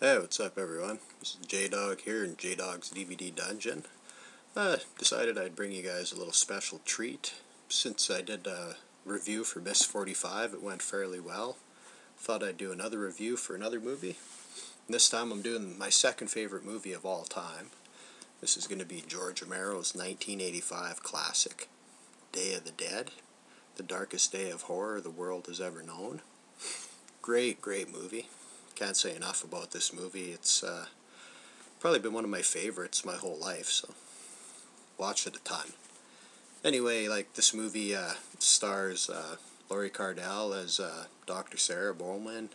Hey, what's up everyone? This is Jdog here in Jdog'S DVD Dungeon. Decided I'd bring you guys a little special treat. Since I did a review for Miss 45, it went fairly well. Thought I'd do another review for another movie. And this time I'm doing my second favorite movie of all time. This is going to be George Romero's 1985 classic, Day of the Dead, the darkest day of horror the world has ever known. Great movie. Can't say enough about this movie. It's probably been one of my favorites my whole life, so watched it a ton. Anyway, like this movie stars Laurie Cardell as Dr. Sarah Bowman.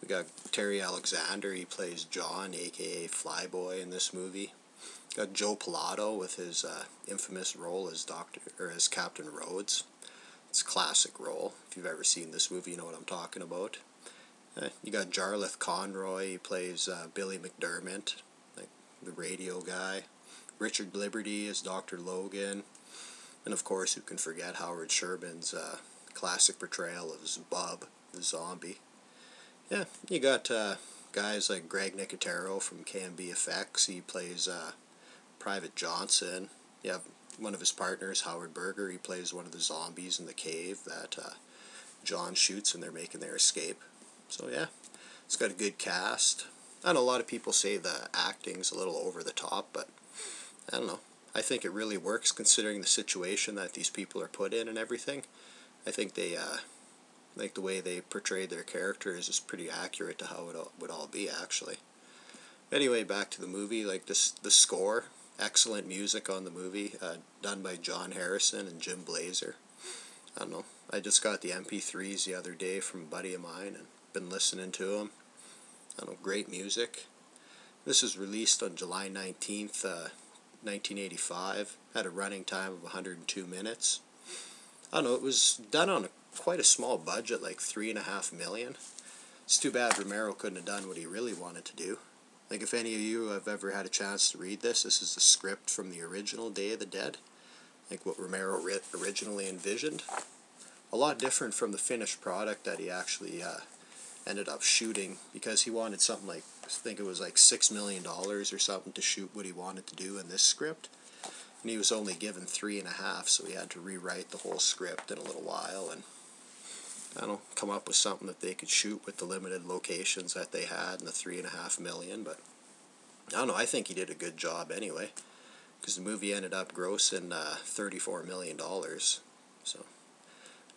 We got Terry Alexander, he plays John, aka Flyboy, in this movie. Got Joe Pilato with his infamous role as Captain Rhodes. It's a classic role. If you've ever seen this movie, you know what I'm talking about. You got Jarlath Conroy, he plays Billy McDermott, like the radio guy. Richard Liberty is Dr. Logan. And of course, who can forget Howard Sherman's classic portrayal of Bub, the zombie. Yeah, you got guys like Greg Nicotero from KMB Effects. He plays Private Johnson. You have one of his partners, Howard Berger. He plays one of the zombies in the cave that John shoots when they're making their escape. So yeah, it's got a good cast. I know a lot of people say the acting's a little over the top, but I don't know. I think it really works considering the situation that these people are put in and everything. I think they, like the way they portrayed their characters is pretty accurate to how it would all be actually. Anyway, back to the movie. Like the score, excellent music on the movie, done by John Harrison and Jim Blazer. I don't know. I just got the MP3s the other day from a buddy of mine and been listening to them. I don't know, great music. This is released on July 19th, 1985. Had a running time of 102 minutes. I don't know, it was done on quite a small budget, like $3.5 million. It's too bad Romero couldn't have done what he really wanted to do. Like, if any of you have ever had a chance to read this is the script from the original Day of the Dead. Like what Romero originally envisioned. A lot different from the finished product that he actually ended up shooting, because he wanted something like, I think it was like $6 million or something to shoot what he wanted to do in this script. And he was only given 3.5, so he had to rewrite the whole script in a little while and, I don't know, come up with something that they could shoot with the limited locations that they had and the $3.5 million. But I don't know, I think he did a good job anyway, because the movie ended up grossing $34 million. So,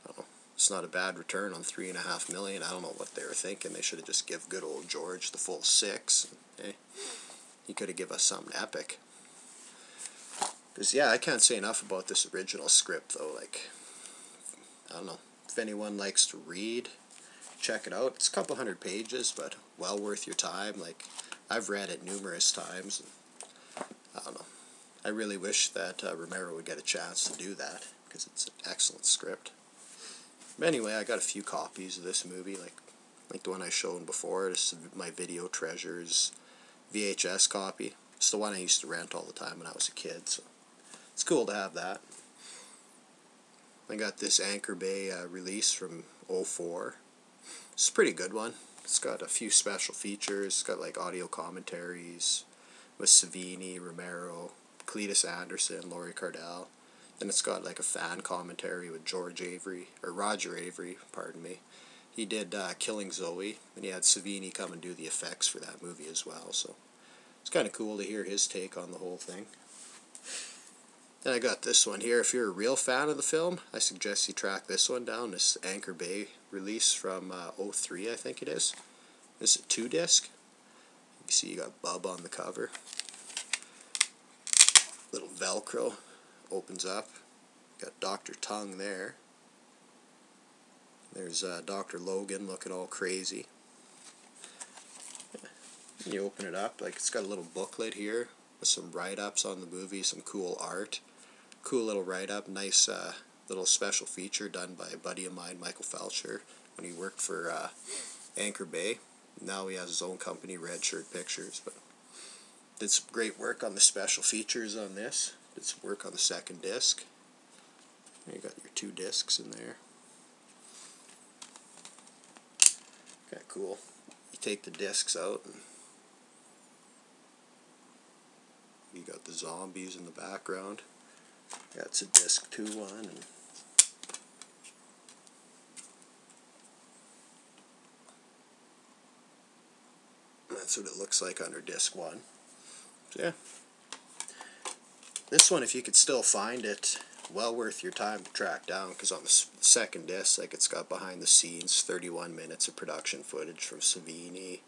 I don't know. It's not a bad return on $3.5 million. I don't know what they were thinking. They should have just give good old George the full 6. Hey, he could have given us something epic. Because, yeah, I can't say enough about this original script, though. Like, I don't know. If anyone likes to read, check it out. It's a couple hundred pages, but well worth your time. Like, I've read it numerous times. I don't know. I really wish that Romero would get a chance to do that, because it's an excellent script. But anyway, I got a few copies of this movie, like the one I showed before. This is my Video Treasures VHS copy. It's the one I used to rent all the time when I was a kid, so it's cool to have that. I got this Anchor Bay release from '04. It's a pretty good one. It's got a few special features. It's got like audio commentaries with Savini, Romero, Cletus Anderson, Laurie Cardell. Then it's got like a fan commentary with Roger Avery, pardon me. He did Killing Zoe, and he had Savini come and do the effects for that movie as well, so it's kind of cool to hear his take on the whole thing. Then I got this one here. If you're a real fan of the film, I suggest you track this one down, this Anchor Bay release from '03, I think it is. This is a 2-disc. You can see you got Bub on the cover. Little Velcro. Opens up. Got Dr. Tongue there. There's Dr. Logan looking all crazy. Yeah. You open it up, like it's got a little booklet here with some write-ups on the movie, some cool art. Cool little write-up, nice little special feature done by a buddy of mine, Michael Felcher, when he worked for Anchor Bay. Now he has his own company, Red Shirt Pictures, but did some great work on the special features on this. Did some work on the second disc. You got your 2 discs in there. Okay, cool. You take the discs out and You got the zombies in the background. That's a disc 2 one. And that's what it looks like under disc 1. So yeah. This one, if you could still find it, well worth your time to track down, because on the second disc, like, it's got behind the scenes 31 minutes of production footage from Savini.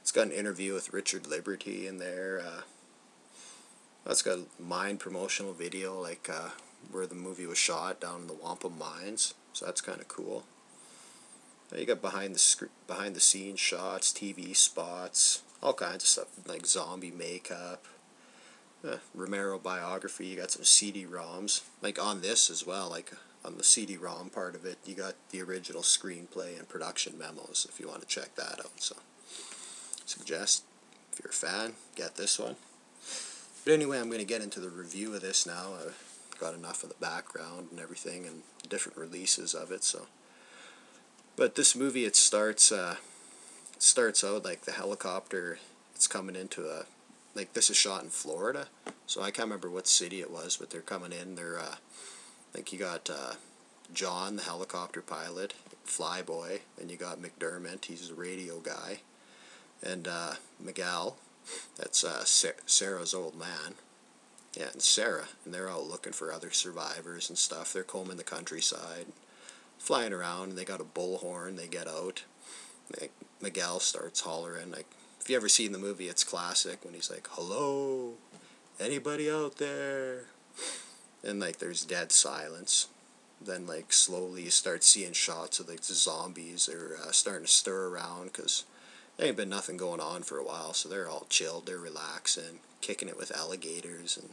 It's got an interview with Richard Liberty in there. It's got a mine promotional video, like where the movie was shot down in the Wampum mines. So that's kind of cool. You got behind the scenes shots, TV spots, all kinds of stuff, like zombie makeup. Romero biography. You got some CD-ROMs, like on this as well, like on the CD-ROM part of it, you got the original screenplay and production memos if you want to check that out. So suggest, if you're a fan, get this one. But anyway, I'm going to get into the review of this now. I've got enough of the background and everything and different releases of it. So, but this movie, it starts out like the helicopter, it's coming into a, like, this is shot in Florida, so I can't remember what city it was, but they're coming in, they're, like, you got John, the helicopter pilot, Flyboy, and you got McDermott, he's the radio guy, and Miguel, that's Sarah's old man, yeah, and Sarah, and they're out looking for other survivors and stuff. They're combing the countryside, flying around, and they got a bullhorn, they get out, like, Miguel starts hollering, like, if you ever seen the movie, it's classic when he's like, "Hello, anybody out there?" And like there's dead silence. Then like slowly you start seeing shots of like the zombies. They're starting to stir around because there ain't been nothing going on for a while, so they're all chilled, they're relaxing, kicking it with alligators and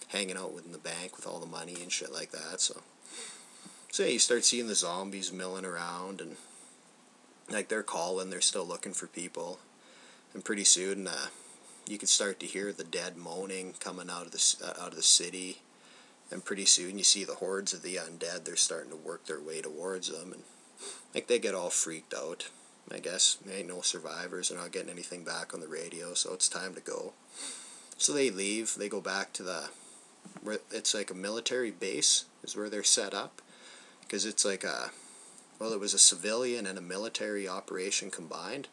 hanging out in the bank with all the money and shit like that. So yeah, you start seeing the zombies milling around, and like they're calling, they're still looking for people. And pretty soon, you can start to hear the dead moaning coming out of the city. And pretty soon, you see the hordes of the undead. They're starting to work their way towards them, and like they get all freaked out. I guess there ain't no survivors. They're not getting anything back on the radio, so it's time to go. So they leave. They go back to where it's like a military base is where they're set up, because it's like it was a civilian and a military operation combined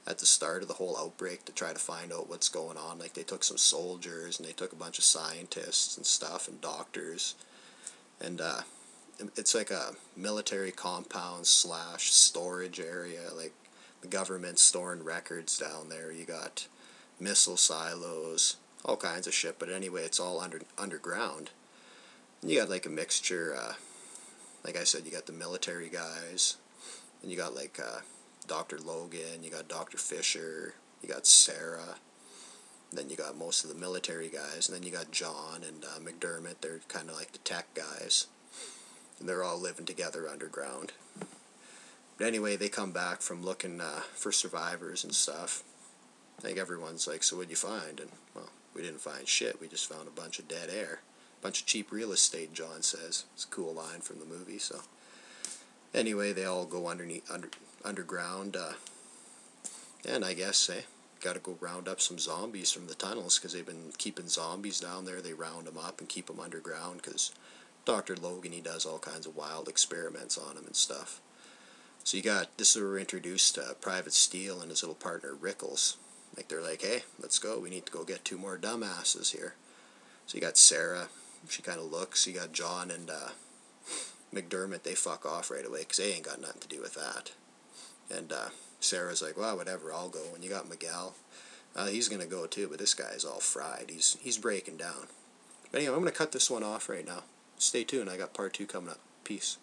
at the start of the whole outbreak to try to find out what's going on. Like, they took some soldiers, and they took a bunch of scientists and stuff, and doctors, and it's like a military compound / storage area, like the government's storing records down there. You got missile silos, all kinds of shit, but anyway, it's all underground. And you got like a mixture, like I said, you got the military guys, and you got like Dr. Logan, you got Dr. Fisher, you got Sarah, then you got most of the military guys, and then you got John and McDermott. They're kind of like the tech guys, and they're all living together underground. But anyway, they come back from looking for survivors and stuff. Like, everyone's like, "So what'd you find?" And, well, we didn't find shit, we just found a bunch of dead air. A bunch of cheap real estate, John says. It's a cool line from the movie, so. Anyway, they all go underground, and I guess got to go round up some zombies from the tunnels, because they've been keeping zombies down there. They round them up and keep them underground, because Dr. Logan, he does all kinds of wild experiments on them and stuff. So this is where we're introduced to Private Steele and his little partner Rickles. Like, they're like, "Hey, let's go, we need to go get 2 more dumbasses here." So you got Sarah, she kind of looks. You got John and McDermott, they fuck off right away, because they ain't got nothing to do with that. And Sarah's like, "Well, whatever, I'll go." And you got Miguel. He's going to go too, but this guy's all fried. He's breaking down. But anyway, I'm going to cut this one off right now. Stay tuned, I got part 2 coming up. Peace.